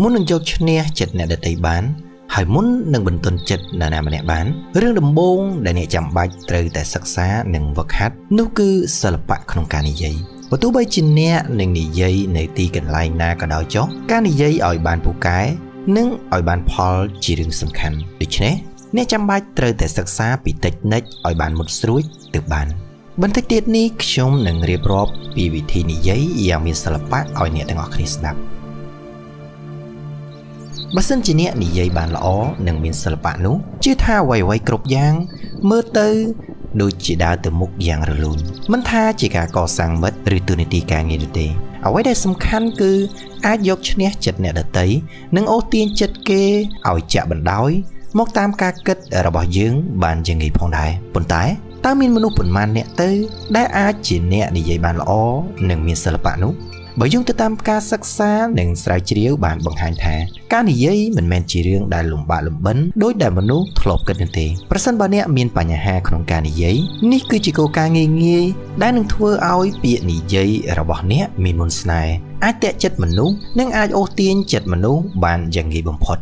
មុននឹងយកឈ្នះចិត្តអ្នកដទៃបានហើយមុននឹងបន្ទន់ចិត្តនរណាម្នាក់បានរឿងដំបូងដែលអ្នកចាំបាច់ត្រូវតែសិក្សានិងវឹកហាត់នោះគឺសិល្បៈក្នុងការនិយាយបើទោះបីជាអ្នកនឹងនិយាយនៅទីកន្លែងណាក៏ដោយចុះការនិយាយឲ្យបានពូកែនិងឲ្យបានផលជារឿងសំខាន់ដូច្នេះអ្នកចាំបាច់ត្រូវតែសិក្សាពីតិចនិចឲ្យបានមុតស្រួចទើបបានបន្តិចទៀតនេះខ្ញុំនឹងរៀបរាប់ពីវិធីនិយាយយ៉ាងមានសិល្បៈឲ្យអ្នកទាំងអស់គ្នាស្ដាប់បើសិនជាអ្នកនិយាយបានល្អនិងមានសិល្បៈនោះជឿថាអ្វីៗគ្រប់យ៉ាងមើលទៅដូចជាដើរទៅមុខយ៉ាងរលូនមិនថាជាការកសាងមិត្តឬទូនាទីការងារនោះទេអ្វីដែលសំខាន់គឺអាចយកឈ្នះចិត្តអ្នកដទៃនិងអូសទាញចិត្តគេឲ្យចាក់បណ្ដោយមកតាមការគិតរបស់យើងបានយ៉ាងងាយផងដែរប៉ុន្តែតើមានមនុស្សប៉ុន្មានអ្នកទៅដែលអាចជាអ្នកនិយាយបានល្អនិងមានសិល្បៈនោះបើយោងទៅតាមការសិក្សានិងស្រាវជ្រាវបានបង្ហាញថាការនិយាយមិនមែនជារឿងដែលលំបាកលំបិនដោយដែលមនុស្សធ្លាប់គិតនោះទេប្រសិនបើអ្នកមានបញ្ហាក្នុងការនិយាយនេះគឺជាគោលការណ៍ងាយៗដែលនឹងធ្វើឲ្យពាក្យនិយាយរបស់អ្នកមានមន្តស្នេហ៍អាចទាក់ចិត្តមនុស្សនិងអាចអូសទាញចិត្តមនុស្សបានយ៉ាងងាយបំផុត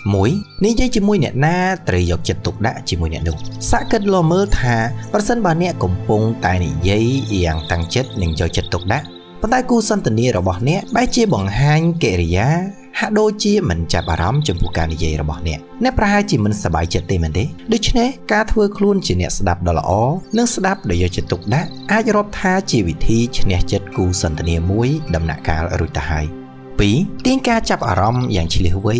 1និយាយជាមួយអ្នកណាត្រូវយកចិត្តទុកដាក់ជាមួយអ្នកនោះសាកគិតលមើលថាប្រសិនបើអ្នកកំពុងតែនិយាយយ៉ាងតាំងចិត្តនិងយកចិត្តទុកដាក់ប៉ុន្តែគូសន្ទនារបស់អ្នកបែរជាបង្ហាញកិរិយាហាក់ដូចជាមិនចាប់អារម្មណ៍ចំពោះការនិយាយរបស់អ្នកប្រហែលជាមិនសប្បាយចិត្តទេមែនទេដូច្នេះការធ្វើខ្លួនជាអ្នកស្ដាប់ដ៏ល្អនិងស្ដាប់ដោយយកចិត្តទុកដាក់អាចរាប់ថាជាវិធីឈ្នះចិត្តគូសន្ទនាមួយដំណាក់កាលរួចទៅហើយ2ទាញការចាប់អារម្មណ៍យ៉ាងឆ្លៀសវៃ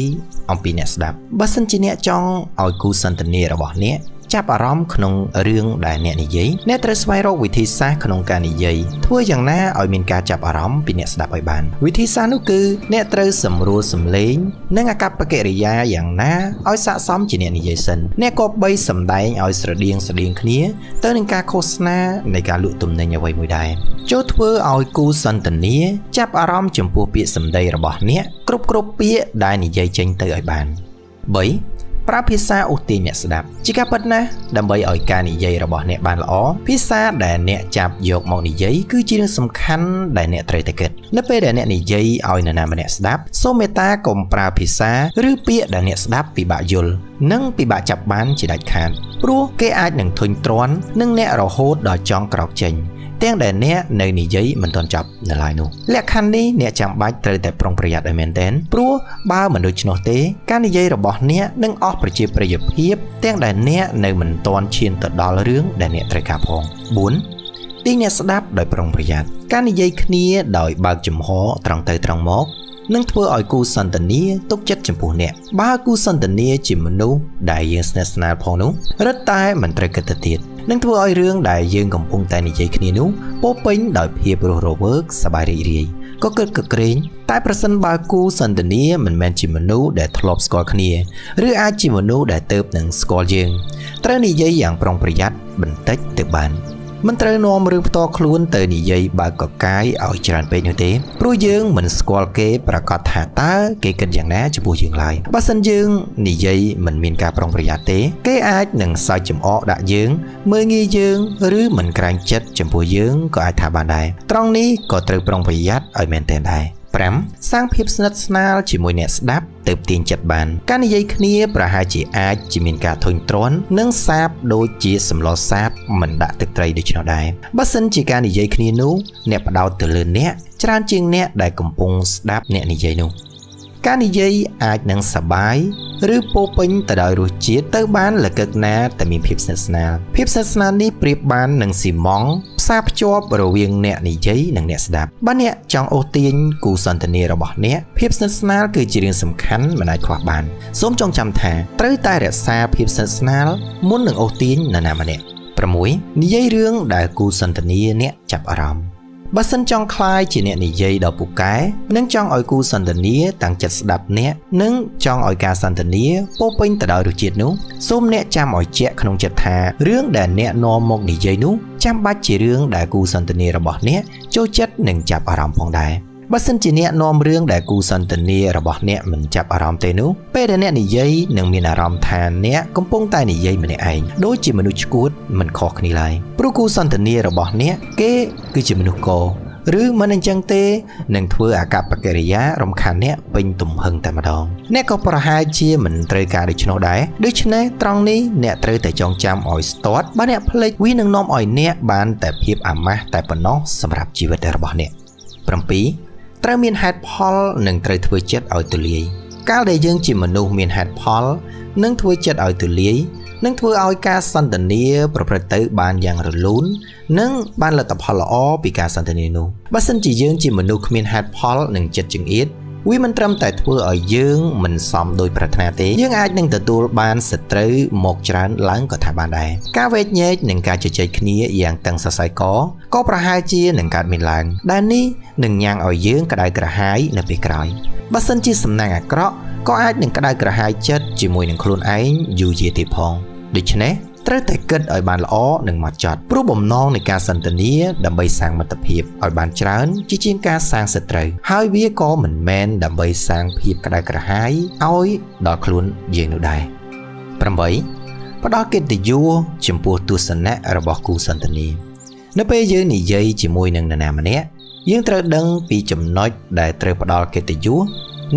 អំពីអ្នកស្ដាប់បើសិនជាអ្នកចង់ឲ្យគូសន្ទនារបស់អ្នកចាប់អារម្មណ៍ក្នុងរឿងដែលអ្នកនិយាយអ្នកត្រូវស្វែងរកវិធីសាស្ត្រក្នុងការនិយាយធ្វើយ៉ាងណាឲ្យមានការចាប់អារម្មណ៍ពីអ្នកស្ដាប់ឲ្យបានវិធីសាស្ត្រនោះគឺអ្នកត្រូវសម្រួលសំឡេងនិងអាកប្បកិរិយាយ៉ាងណាឲ្យស័ក្តិសមជាអ្នកនិយាយសិនអ្នកក៏បីសម្ដែងឲ្យស្រដៀងគ្នាទៅនឹងការឃោសនានៃការលក់ទំនិញអ្វីមួយដែរចូលធ្វើឲ្យគូសន្ទនាចាប់អារម្មណ៍ចំពោះពាក្យសម្ដីរបស់អ្នកគ្រប់ពាក្យដែលនិយាយចេញទៅឲ្យបាន3ប្រើភាសាអូសទាញអ្នកស្ដាប់ជាការពិតណាស់ដើម្បីឲ្យការនិយាយរបស់អ្នកបានល្អភាសាដែលអ្នកចាប់យកមកនិយាយគឺជារឿងសំខាន់ដែលអ្នកត្រូវតែគិតនៅពេលដែលអ្នកនិយាយឲ្យនរណាម្នាក់ស្ដាប់សូមមេត្តាកុំប្រើភាសាឬពាក្យដែលអ្នកស្ដាប់ពិបាកយល់និងពិបាកចាប់បានជាដាច់ខាតព្រោះគេអាចនឹងធុញទ្រាន់នឹងអ្នករហូតដល់ចង់ក្រោកចេញទាំងដែលអ្នកនៅនិយាយមិនទាន់ចប់នៅឡើយនោះលក្ខខណ្ឌនេះអ្នកចាំបាច់ត្រូវតែប្រុងប្រយ័ត្នឲ្យមែនទែនព្រោះបើមិនដូច្នោះទេការនិយាយរបស់អ្នកនឹងអស់ប្រជាប្រិយភាពទាំងដែលអ្នកនៅមិនទាន់ឈានទៅដល់រឿងដែលអ្នកត្រូវការផង4ទីអ្នកស្ដាប់ដោយប្រុងប្រយ័ត្នការនិយាយគ្នាដោយបើកចំហត្រង់ទៅត្រង់មកនឹងធ្វើឲ្យគូសន្ទនាទុកចិត្តចំពោះអ្នកបើគូសន្ទនាជាមនុស្សដែលយើងស្និទ្ធស្នាលផងនោះរឹតតែមិនត្រូវគិតទៅទៀតនឹងធ្វើឲ្យរឿងដែលយើងកំពុងតែនិយាយគ្នានោះពោពេញដោយភាពរស់រវើកសប្បាយរីករាយក៏គិតកក្រែងតែប្រសិនបើគូសន្ទនាមិនមែនជាមនុស្សដែលធ្លាប់ស្គាល់គ្នាឬអាចជាមនុស្សដែលទើបនឹងស្គាល់យើងត្រូវនិយាយយ៉ាងប្រុងប្រយ័ត្នបន្តិចទៅបានមិនត្រូវនាំរឿងផ្ទាល់ខ្លួនទៅនិយាយបើកកកាយឲ្យច្រើនពេកនោះទេព្រោះយើងមិនស្គាល់គេប្រកាសថាតើគេគិតយ៉ាងណាចំពោះយើងឡើយបើសិនយើងនិយាយមិនមានការប្រុងប្រយ័ត្នទេគេអាចនឹងសើចចំអកដាក់យើងមើលងាយយើងឬមិនក្រែងចិត្តចំពោះយើងក៏អាចថាបានដែរត្រង់នេះក៏ត្រូវប្រុងប្រយ័ត្នឲ្យមែនទែនដែរ5សាងភាពស្និទ្ធស្នាលជាមួយអ្នកស្ដាប់ទើបទាញចិត្តបានការនិយាយគ្នាប្រហែលជាអាចជាមានការធុញទ្រាន់និងសាបដូចជាសម្លសាបមិនដាក់ទឹកត្រីដូច្នោះដែរបើសិនជាការនិយាយគ្នានោះអ្នកផ្ដោតទៅលើអ្នកច្រើនជាងអ្នកដែលកំពុងស្ដាប់អ្នកនិយាយនោះការនិយាយអាចនឹងសប្បាយឬពោពេញទៅដោយរសជាតិទៅបានលកឹកណាតែមានភាពស្និទ្ធស្នាលភាពស្និទ្ធស្នាលនេះប្រៀបបាននឹងស៊ីម៉ង់ផ្សារភ្ជាប់រវាងអ្នកនិយាយនិងអ្នកស្ដាប់បើអ្នកចង់អូសទាញគូសន្ទនារបស់អ្នកភាពស្និទ្ធស្នាលគឺជារឿងសំខាន់មិនអាចខ្វះបានសូមចងចាំថាត្រូវតែរក្សាភាពស្និទ្ធស្នាលមុននឹងអូសទាញនរណាម្នាក់6និយាយរឿងដែលគូសន្ទនាអ្នកចាប់អារម្មណ៍បើសិនចង់ក្លាយជាអ្នកនិយាយដ៏ពូកែនិងចង់ឲ្យគូសន្ទនាតាំងចិត្តស្ដាប់អ្នកនិងចង់ឲ្យការសន្ទនាពោពេញទៅដោយរសជាតិនោះសូមអ្នកចាំឲ្យជាក់ក្នុងចិត្តថារឿងដែលអ្នកនាំមកនិយាយនោះចាំបាច់ជារឿងដែលគូសន្ទនារបស់អ្នកចូលចិត្តនិងចាប់អារម្មណ៍ផងដែរបើសិនជាអ្នកនាំរឿងដែលគូសន្ទនារបស់អ្នកមិនចាប់អារម្មណ៍ទេនោះពេលដែលអ្នកនិយាយនឹងមានអារម្មណ៍ថាអ្នកកំពុងតែនិយាយម្នាក់ឯងដូចជាមនុស្សឈួតមិនខុសគ្នាឡើយព្រោះគូសន្ទនារបស់អ្នកគេគឺជាមនុស្សក ឬមិនអញ្ចឹងទេនឹងធ្វើអាកប្បកិរិយារំខានអ្នកពេញទំហឹងតែម្ដងអ្នកក៏ប្រហែលជាមិនត្រូវការដូច្នោះដែរដូច្នេះត្រង់នេះអ្នកត្រូវតែចងចាំឲ្យស្ទាត់បើអ្នកភ្លេចវានឹងនាំឲ្យអ្នកបានតែភាពអាម៉ាស់តែប៉ុណ្ណោះសម្រាប់ជីវិតរបស់អ្នក 7 ត្រូវមានហេតុផលនិងត្រូវធ្វើចិត្តឲ្យទូលាយកាលដែលយើងជាមនុស្សមានហេតុផលនិងធ្វើចិត្តឲ្យទូលាយនឹងធ្វើឲ្យការសន្ទនាប្រព្រឹត្តទៅបានយ៉ាងរលូននិងបានលទ្ធផលល្អពីការសន្ទនានោះបើសិនជាយើងជាមនុស្សគ្មានហេតុផលនិងចិត្តចង្អៀតវាមិនត្រឹមតែធ្វើឲ្យយើងមិនសមដោយប្រាថ្នាទេយើងអាចនឹងទទួលបានសត្រូវមកច្រើនឡើងក៏ថាបានដែរការវែកញែកនិងការជជែកគ្នាយ៉ាងតឹងសរសៃកក៏ប្រហែលជានឹងកើតមានឡើងដែលនេះនឹងញ៉ាំងឲ្យយើងក្តៅក្រហាយនៅពេលក្រោយបើសិនជាសំណាងអាក្រក់ក៏អាចនឹងក្តៅក្រហាយចិត្តជាមួយនឹងខ្លួនឯងយូរយារទៀតផងដូច្នេះត្រូវតែគិតឲ្យបានល្អនិងហ្មត់ចត់ព្រោះបំណងនៃការសន្ទនាដើម្បីសាងមិត្តភាពឲ្យបានច្រើនជាជាងការសាងសត្រូវហើយវាក៏មិនមែនដើម្បីសាងភាពក្តៅក្រហាយឲ្យដល់ខ្លួនយើងនោះដែរ 8 ផ្ដល់កិត្តិយសចំពោះទស្សនៈរបស់គូសន្ទនានៅពេលយើងនិយាយជាមួយនឹងនរណាម្នាក់យើងត្រូវដឹងពីចំណុចដែលត្រូវផ្ដល់កិត្តិយស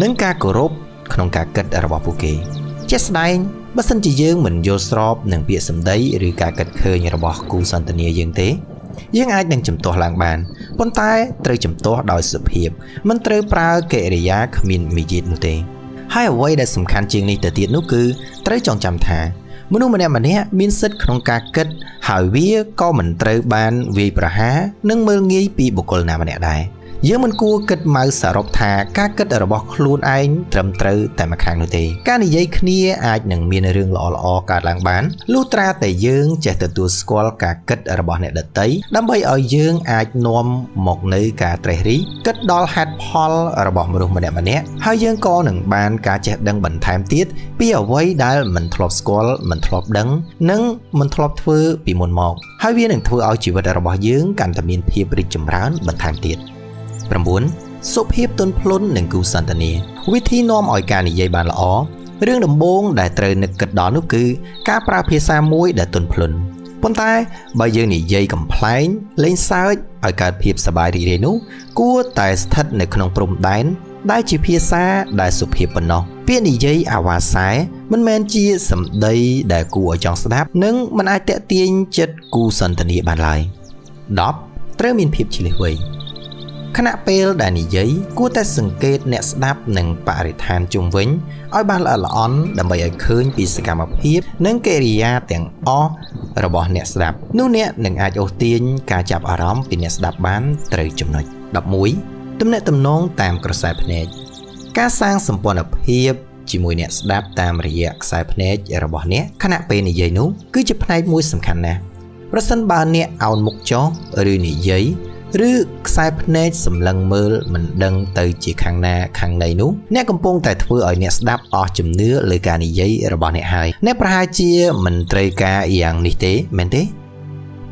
និងការគោរពក្នុងការគិតរបស់ពួកគេជាក់ស្ដែងបើសិនជាយើងមិនយល់ស្របនឹងពាក្យសម្ដីឬការគិតឃើញរបស់គូសន្ទនាយើងទេយើងអាចនឹងជំទាស់ឡើងបានប៉ុន្តែត្រូវជំទាស់ដោយសុភាពមិនត្រូវប្រើកិរិយាគ្មានមារយាទនោះទេហើយអ្វីដែលសំខាន់ជាងនេះទៅទៀតនោះគឺត្រូវចងចាំថាមនុស្សម្នាក់មានសិទ្ធិក្នុងការគិតហើយវាក៏មិនត្រូវបានវាយប្រហារនិងមើលងាយពីបុគ្គលណាម្នាក់ដែរយើងមិនគួរគិតមកសរុបថាការគិតរបស់ខ្លួនឯងត្រឹមត្រូវតែម្ខាងនោះទេការនិយាយគ្នាអាចនឹងមានរឿងល្អៗកើតឡើងបានលុះត្រាតែយើងចេះទទួលស្គាល់ការគិតរបស់អ្នកដទៃដើម្បីឲ្យយើងអាចនាំមកនៅការត្រេះរិះគិតដល់ហេតុផលរបស់មនុស្សម្នាក់ហើយយើងក៏នឹងបានការចេះដឹងបន្ថែមទៀតពីអ្វីដែលមិនធ្លាប់ស្គាល់មិនធ្លាប់ដឹងនិងមិនធ្លាប់ធ្វើពីមុនមកហើយវានឹងធ្វើឲ្យជីវិតរបស់យើងកាន់តែមានភាពរីកចម្រើនបន្ថែមទៀត 9 សុភាពទន់ភ្លន់និងគូសន្ទនាវិធីនាំឲ្យការនិយាយបានល្អរឿងដំបូងដែលត្រូវនឹកគិតដល់នោះគឺការប្រើភាសាមួយដែលទន់ភ្លន់ប៉ុន្តែបើយើងនិយាយកំប្លែងលេងសើចឲ្យកើតភាពសប្បាយរីករាយនោះគួរតែស្ថិតនៅក្នុងព្រំដែនដែលជាភាសាដែលសុភាពប៉ុណ្ណោះពាក្យនិយាយអាវ៉ាសែមិនមែនជាសម្ដីដែលគួរឲ្យចង់ស្ដាប់និងមិនអាចទាក់ទាញចិត្តគូសន្ទនាបានឡើយ 10 ត្រូវមានភាពឆ្លៀសវៃខណៈពេលដែលនិយាយគួរតែសង្កេតអ្នកស្ដាប់និងបរិស្ថានជុំវិញឲ្យបានល្អិតល្អន់ដើម្បីឲ្យឃើញពីសកម្មភាពនិងកិរិយាទាំងអស់របស់អ្នកស្ដាប់នោះអ្នកនឹងអាចអូសទាញការចាប់អារម្មណ៍ពីអ្នកស្ដាប់បានត្រូវចំណុច 11 ទំនាក់ទំនងតាមក្រសែភ្នែកការសាងសម្ព័ន្ធភាពជាមួយអ្នកស្ដាប់តាមរយៈខ្សែភ្នែករបស់អ្នកខណៈពេលនិយាយនោះគឺជាផ្នែកមួយសំខាន់ណាស់ប្រសិនបើអ្នកឱនមុខចុះឬនិយាយឬខ្សែភ្នែកសម្លឹងមើលមិនដឹងទៅជាខាងណាខាងណីនោះអ្នកកំពុងតែធ្វើឲ្យអ្នកស្ដាប់អស់ជំនឿលើការនិយាយរបស់អ្នកហើយអ្នកប្រហែលជាមិនត្រូវការយ៉ាងនេះទេមែនទេ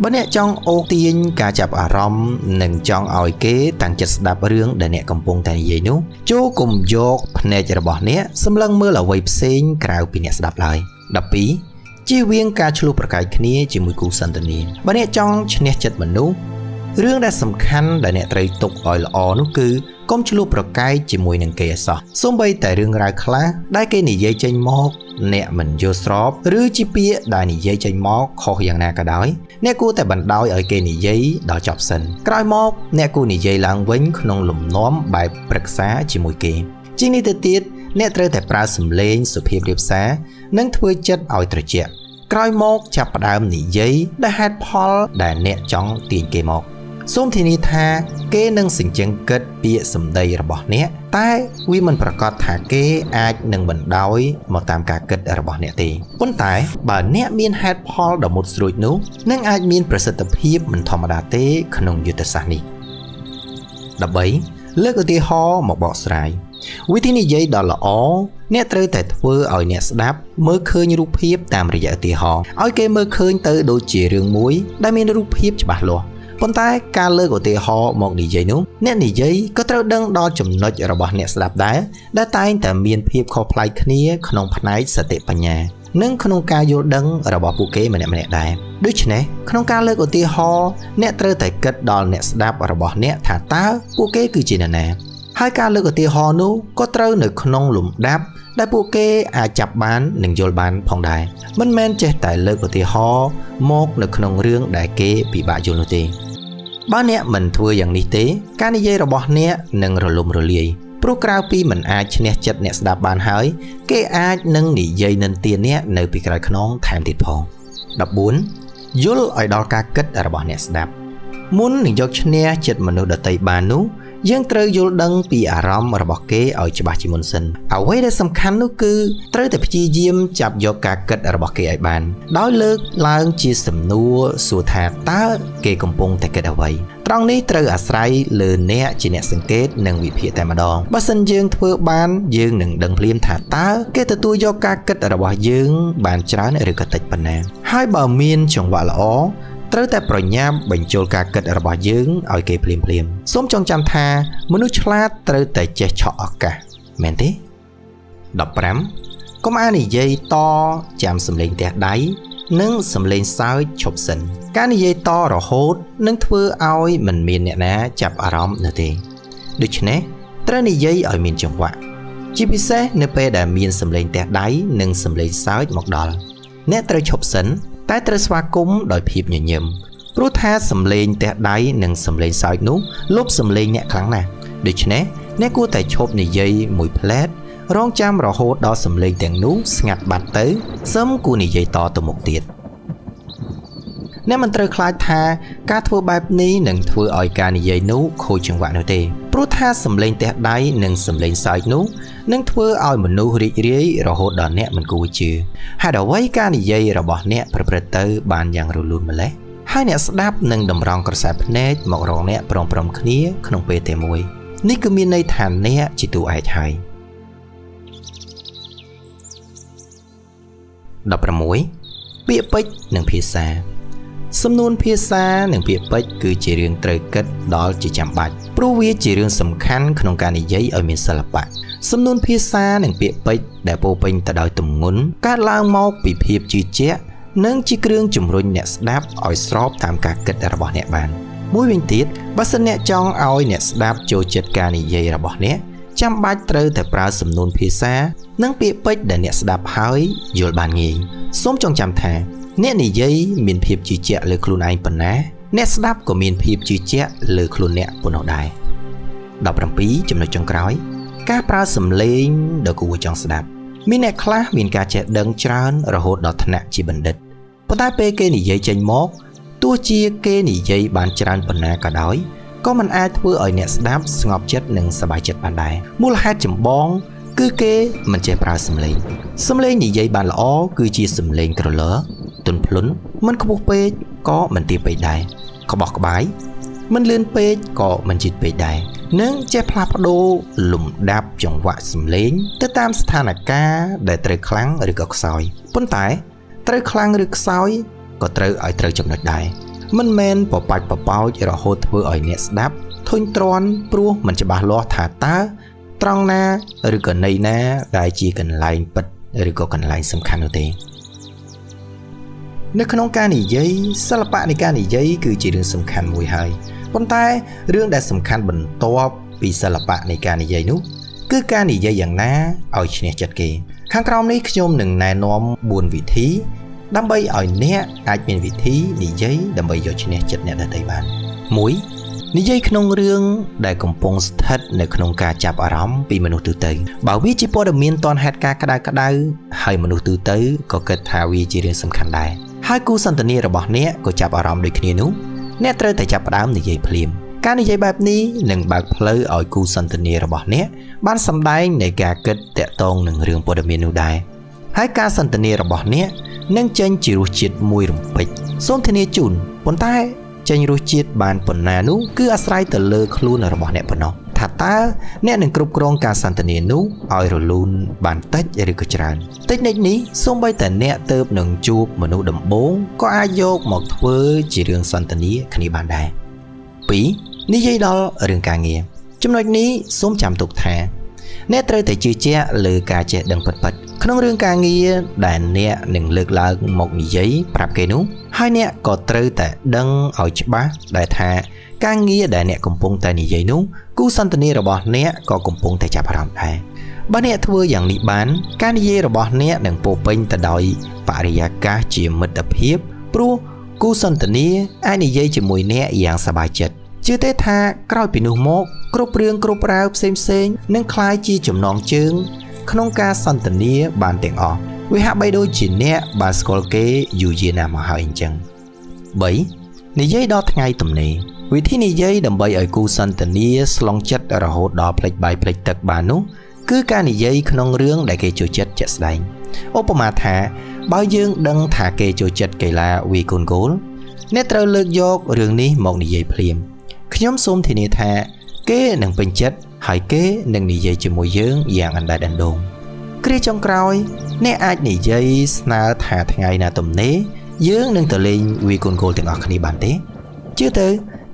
បើអ្នកចង់អូសទាញការចាប់អារម្មណ៍និងចង់ឲ្យគេតាំងចិត្តស្ដាប់រឿងដែលអ្នកកំពុងតែនិយាយនោះចូលកុំយកភ្នែករបស់អ្នកសម្លឹងមើលអ្វីផ្សេងក្រៅពីអ្នកស្ដាប់ឡើយ 12 ជៀសវាងការឆ្លោះប្រកែកគ្នាជាមួយគូសន្ទនាបើអ្នកចង់ឈ្នះចិត្តមនុស្សរឿងដែលសំខាន់ដែលអ្នកត្រូវទុកឲ្យល្អនោះគឺកុំឆ្លោះប្រកែកជាមួយនឹងគេឲ្យសោះសូម្បីតែរឿងរ៉ាវខ្លះដែលគេនិយាយចេញមកអ្នកមិនយល់ស្របឬជាពាក្យដែលនិយាយចេញមកខុសយ៉ាងណាក៏ដោយអ្នកគួរតែបណ្ដោយឲ្យគេនិយាយដល់ចប់សិនក្រោយមកអ្នកគួរនិយាយឡើងវិញក្នុងលំនាំបែបប្រឹក្សាជាមួយគេជាងនេះទៅទៀតអ្នកត្រូវតែប្រើសំឡេងសុភាពរាបសារនិងធ្វើចិត្តឲ្យត្រជាក់ក្រោយមកចាប់ផ្ដើមនិយាយដោយហេតុផលដែលអ្នកចង់ទាញគេមកសូមធានាថាគេនឹងសេចក្ដីគិតពាក្យសម្ដីរបស់អ្នកតែវាមិនប្រកាសថាគេអាចនឹងបណ្ដោយមកតាមការគិតរបស់អ្នកទេប៉ុន្តែបើអ្នកមានហេតុផលដ៏មុតស្រួចនោះនឹងអាចមានប្រសិទ្ធភាពមិនធម្មតាទេក្នុងយុទ្ធសាស្ត្រនេះ 13 លើកឧទាហរណ៍មកបកស្រាយវិធីនិយាយដ៏ល្អអ្នកត្រូវតែធ្វើឲ្យអ្នកស្ដាប់មើលឃើញរូបភាពតាមរយៈឧទាហរណ៍ឲ្យគេមើលឃើញទៅដូចជារឿងមួយដែលមានរូបភាពច្បាស់លាស់ប៉ុន្តែការលើកឧទាហរណ៍មកនិយាយនោះអ្នកនិយាយក៏ត្រូវដឹងដល់ចំណុចរបស់អ្នកស្ដាប់ដែរដែលតែងតែមានភាពខុសប្លែកគ្នាក្នុងផ្នែកសតិបញ្ញា និងក្នុងការយល់ដឹងរបស់ពួកគេម្នាក់ៗដែរដូច្នេះក្នុងការលើកឧទាហរណ៍អ្នកត្រូវតែគិតដល់អ្នកស្ដាប់របស់អ្នកថាតើពួកគេគឺជានរណាហើយការលើកឧទាហរណ៍នោះក៏ត្រូវនៅក្នុងលំដាប់ដែលពួកគេអាចចាប់បាននិងយល់បានផងដែរមិនមែនចេះតែលើកឧទាហរណ៍មកនៅក្នុងរឿងដែលគេពិបាកយល់នោះទេបើអ្នកមិនធ្វើយ៉ាងនេះទេការនិយាយរបស់អ្នកនឹងរលំរលាយព្រោះក្រៅពីមិនអាចឈ្នះចិត្តអ្នកស្ដាប់បានហើយគេអាចនឹងនិយាយនិន្ទាអ្នកនៅពីក្រោយខ្នងថែមទៀតផង14យល់ឲ្យដល់ការគិតរបស់អ្នកស្ដាប់មុននឹងយកឈ្នះចិត្តមនុស្សដទៃបាននោះយើងត្រូវយល់ដឹងពីអារម្មណ៍របស់គេឲ្យច្បាស់ជាមុនសិនអ្វីដែលសំខាន់នោះគឺត្រូវតែព្យាយាមចាប់យកការគិតរបស់គេឲ្យបានដោយលើកឡើងជាសំណួរសួរថាតើគេកំពុងតែគិតអ្វីត្រង់នេះត្រូវអាស្រ័យលើអ្នកជាអ្នកសង្កេតនិងវិភាគតែម្ដងបើសិនយើងធ្វើបានយើងនឹងដឹងភ្លាមថាតើគេទទួលយកការគិតរបស់យើងបានច្រើនឬក៏តិចប៉ុណ្ណាហើយបើមានចង្វាក់ល្អត្រូវតែប្រញាប់បញ្ចូលការគិតរបស់យើងឲ្យគេភ្លាមសូមចងចាំថាមនុស្សឆ្លាតត្រូវតែចេះឆក់ឱកាសមែនទេ15កុំអាននិយាយតចាំសំឡេងទះដៃនិងសំឡេងសើចឈប់សិនការនិយាយតរហូតនឹងធ្វើឲ្យមិនមានអ្នកណាចាប់អារម្មណ៍នោះទេដូច្នេះត្រូវនិយាយឲ្យមានចង្វាក់ជាពិសេសនៅពេលដែលមានសំឡេងទះដៃនិងសំឡេងសើចមកដល់អ្នកត្រូវឈប់សិនតែត្រូវស្វាគមន៍ដោយភាពញញឹមព្រោះថាសំឡេងទះដៃនិងសំឡេងសើចនោះលុបសំឡេងអ្នកខ្លាំងណាស់ដូច្នេះអ្នកគួរតែឈប់និយាយមួយផ្លែតរងចាំរហូតដល់សំឡេងទាំងនោះស្ងាត់បាត់ទៅសឹមគួរនិយាយតទៅមុខទៀតអ្នកមិនត្រូវខ្លាចថាការធ្វើបែបនេះនឹងធ្វើឲ្យការនិយាយនោះខូចចង្វាក់នោះទេព្រោះថាសំឡេងទះដៃនិងសំឡេងសើចនោះនឹងធ្វើឲ្យមនុស្សរីករាយរហូតដល់អ្នកមិនគួរជឿហេតុអ្វីការនិយាយរបស់អ្នកប្រព្រឹត្តទៅបានយ៉ាងរលូនម្ល៉េះហើយអ្នកស្ដាប់នឹងតម្រង់ក្រសែភ្នែកមករកអ្នកព្រមៗគ្នាក្នុងពេលតែមួយនេះគឺមានន័យថាអ្នកជាតួឯកហើយ16ពាក្យពេចន៍និងភាសាសំនួនភាសានិងពាក្យពេចន៍គឺជារឿងត្រូវគិតដល់ជាចាំបាច់ព្រោះវាជារឿងសំខាន់ក្នុងការនិយាយឲ្យមានសិល្បៈសំនួនភាសានិងពាក្យពេចន៍ដែលពោរពេញទៅដោយទម្ងន់កើតឡើងមកពីភាពជឿជាក់និងជាគ្រឿងជំរុញអ្នកស្ដាប់ឲ្យស្របតាមការគិតរបស់អ្នកបានមួយវិញទៀតបើសិនអ្នកចង់ឲ្យអ្នកស្ដាប់ចូលចិត្តការនិយាយរបស់អ្នកចាំបាច់ត្រូវតែប្រើសំនួនភាសានិងពាក្យពេចន៍ដែលអ្នកស្ដាប់ហើយយល់បានងាយសូមចងចាំថាអ្នកនិយាយមានភាពជឿជាក់លើខ្លួនឯងប៉ុណ្ណាអ្នកស្ដាប់ក៏មានភាពជឿជាក់លើខ្លួនអ្នកប៉ុណ្ណោះដែរ17ចំណុចចុងក្រោយការប្រើសំឡេងដ៏គួរចង់ស្ដាប់មានអ្នកខ្លះមានការចេះដឹងច្រើនរហូតដល់ថ្នាក់ជាបណ្ឌិតប៉ុន្តែពេលគេនិយាយចេញមកទោះជាគេនិយាយបានច្រើនប៉ុណ្ណាក៏ដោយក៏មិនអាចធ្វើឲ្យអ្នកស្ដាប់ស្ងប់ចិត្តនិងសប្បាយចិត្តបានដែរមូលហេតុចម្បងគឺគេមិនចេះប្រើសំឡេងនិយាយបានល្អគឺជាសំឡេងក្រឡឺទន់ភ្លន់មិនខ្ពស់ពេកក៏មិនទាបពេកដែរក្បោះក្បាយមិនលឿនពេកក៏មិនជិតពេកដែរនិងចេះផ្លាស់ប្ដូរលំដាប់ចង្វាក់សំឡេងទៅតាមស្ថានភាពដែលត្រូវខ្លាំងឬក៏ខ្សោយប៉ុន្តែត្រូវខ្លាំងឬខ្សោយក៏ត្រូវឲ្យត្រូវចំណុចដែរមិនមែនបបាច់បបោចរហូតធ្វើឲ្យអ្នកស្ដាប់ធុញទ្រាន់ព្រោះមិនច្បាស់លាស់ថាតើត្រង់ណាឬក៏ន័យណាដែលជាកន្លែងពិតឬក៏កន្លែងសំខាន់នោះទេនៅក្នុងការនិយាយសិល្បៈនៃការនិយាយគឺជារឿងសំខាន់មួយហើយប៉ុន្តែរឿងដែលសំខាន់បន្ទាប់ពីសិល្បៈនៃការនិយាយនោះគឺការនិយាយយ៉ាងណាឲ្យឈ្នះចិត្តគេខាងក្រោមនេះខ្ញុំនឹងណែនាំ4វិធីដើម្បីឲ្យអ្នកអាចមានវិធីនិយាយដើម្បីយកឈ្នះចិត្តអ្នកដទៃបាន1និយាយក្នុងរឿងដែលកំពុងស្ថិតនៅក្នុងការចាប់អារម្មណ៍ពីមនុស្សទូទៅបើវាជាព័ត៌មានទាន់ហេតុការណ៍ក្តៅហើយមនុស្សទូទៅក៏គិតថាវាជារឿងសំខាន់ដែរហើយគូសន្ទនារបស់អ្នកក៏ចាប់អារម្មណ៍ដូចគ្នានោះអ្នកត្រូវតែចាប់ផ្ដើមនិយាយភ្លាមការនិយាយបែបនេះនឹងបើកផ្លូវឲ្យគូសន្ទនារបស់អ្នកបានសម្ដែងនៃការគិតតាក់ទងនឹងរឿងព័ត៌មាននោះដែរហើយការសន្ទនារបស់អ្នកនឹងចេញជារសជាតិមួយរំពេចសូមធានាជូនប៉ុន្តែចេញរសជាតិបានប៉ុណ្ណានោះគឺអាស្រ័យទៅលើខ្លួនរបស់អ្នកប៉ុណ្ណោះថាតើអ្នកនឹងគ្រប់គ្រងការសន្ទនានោះឲ្យរលូនបានតិចឬក៏ច្រើនតិចនិចនេះសូម្បីតែអ្នកទៅនឹងជួបមនុស្សដំបូងក៏អាចយកមកធ្វើជារឿងសន្ទនាគ្នាបានដែរ2និយាយដល់រឿងការងារចំណុចនេះសូមចាំទុកថាអ្នកត្រូវតែជឿជាក់លើការចេះដឹងពិតៗ ក្នុងរឿងការងារដែលអ្នកនឹងលើកឡើងមកនិយាយប្រាប់គេនោះហើយអ្នកក៏ត្រូវតែដឹងឲ្យច្បាស់ដែលថាការងារដែលអ្នកកំពុងតែនិយាយនោះគូសន្ទនារបស់អ្នកក៏កំពុងតែចាប់អារម្មណ៍ដែរបើអ្នកធ្វើយ៉ាងនេះបានការនិយាយរបស់អ្នកនឹងពោពេញទៅដោយបរិយាកាសជាមិត្តភាពព្រោះគូសន្ទនាអាចនិយាយជាមួយអ្នកយ៉ាងសប្បាយចិត្តជឿទេថាក្រោយពីនោះមកគ្រប់រឿងគ្រប់រ៉ាវផ្សេងៗនឹងคล้ายជាចំណងជើងក្នុងការសន្ទនាបានទាំងអស់វាហាក់បីដូចជាអ្នកបានស្គាល់គេយូរយារណាស់មកហើយអញ្ចឹង 3. និយាយដល់ថ្ងៃទំនេរវិធីនិយាយដើម្បីឲ្យគូសន្ទនាស្លងចិត្តរហូតដល់ផ្លេចបាយផ្លេចទឹកបាននោះគឺការនិយាយក្នុងរឿងដែលគេចូលចិត្តជាក់ស្ដែងឧបមាថាបើយើងដឹងថាគេចូលចិត្តកីឡាវាយកូនគោលអ្នកត្រូវលើកយករឿងនេះមកនិយាយភ្លាមខ្ញុំសូមធានាថាគេនឹងពេញចិត្តហើយគេនឹងនិយាយជាមួយយើងយ៉ាងអណ្ដែតអណ្ដូងគ្រាចុងក្រោយអ្នកអាចនិយាយស្នើថាថ្ងៃណាទំនេរយើងនឹងទៅលេងវាយកូនគោលទាំងអស់គ្នាបានទេជឿទៅ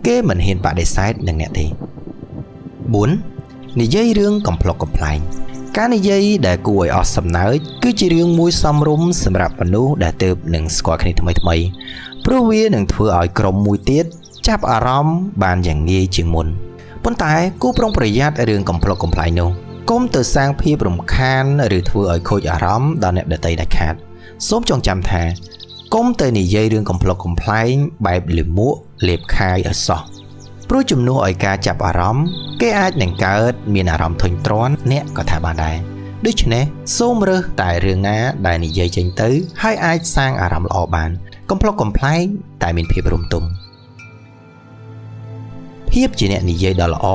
គេមិនហ៊ានបដិសេធនឹងអ្នកទេ 4. និយាយរឿងកំប្លុកកំប្លែងការនិយាយដែលគួរឲ្យអស់សំណើចគឺជារឿងមួយសមរម្យសម្រាប់មនុស្សដែលទើបនឹងស្គាល់គ្នាថ្មីព្រោះវានឹងធ្វើឲ្យក្រុមមួយទៀតចាប់អារម្មណ៍បានយ៉ាងងាយជាងមុនប៉ុន្តែគួរប្រុងប្រយ័ត្នរឿងកំប្លុកកំប្លែងនោះកុំទៅសាងភាពរំខានឬធ្វើឲ្យខូចអារម្មណ៍ដល់អ្នកដទៃដាច់ខាតសូមចងចាំថាកុំទៅនិយាយរឿងកំប្លុកកំប្លែងបែបលាមកលេបខាយឲ្យសោះព្រោះជំនួសឲ្យការចាប់អារម្មណ៍គេអាចនឹងកើតមានអារម្មណ៍ធុញទ្រាន់អ្នកក៏ថាបានដែរដូច្នេះសូមរើសតែរឿងណាដែលនិយាយចេញទៅហើយអាចសាងអារម្មណ៍ល្អបានកំប្លុកកំប្លែងតែមានភាពរំទុំភាពជាអ្នកនិយាយដ៏ល្អ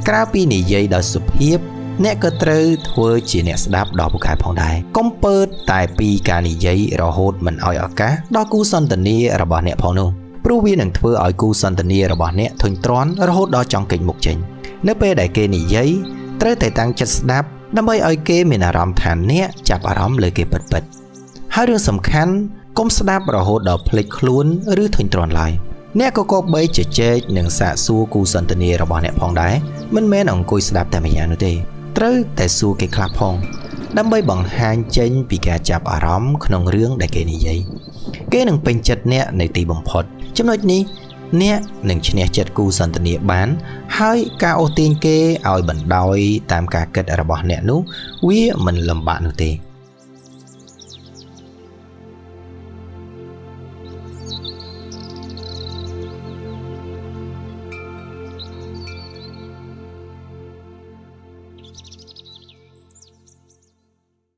ក្រៅពីនិយាយដោយសុភាពអ្នកក៏ត្រូវធ្វើជាអ្នកស្ដាប់ដ៏ពូកែផងដែរកុំពើតតែពីការនិយាយរហូតមិនឲ្យឱកាសដល់គូសន្ទនារបស់អ្នកផងនោះព្រោះវានឹងធ្វើឲ្យគូសន្ទនារបស់អ្នកធុញទ្រាន់រហូតដល់ចង់គេចមុខចេញនៅពេលដែលគេនិយាយត្រូវតែតាំងចិត្តស្ដាប់ដើម្បីឲ្យគេមានអារម្មណ៍ថាអ្នកចាប់អារម្មណ៍លើគេពិតៗហើយរឿងសំខាន់កុំស្ដាប់រហូតដល់ភ្លេចខ្លួនឬធុញទ្រាន់ឡើយអ្នកក៏គប្បីជជែកនិងសាកសួរគូសន្ទនារបស់អ្នកផងដែរមិនមែនអង្គុយស្ដាប់តែម្យ៉ាងនោះទេត្រូវតែសួរគេខ្លះផងដើម្បីបង្ហាញចេញពីការចាប់អារម្មណ៍ក្នុងរឿងដែលគេនិយាយគេនឹងពេញចិត្តអ្នកនៅទីបំផុតចំណុចនេះអ្នកនឹងឈ្នះចិត្តគូសន្ទនាបានហើយការអូសទាញគេឲ្យបណ្ដោយតាមការគិតរបស់អ្នកនោះវាមិនលំបាកនោះទេ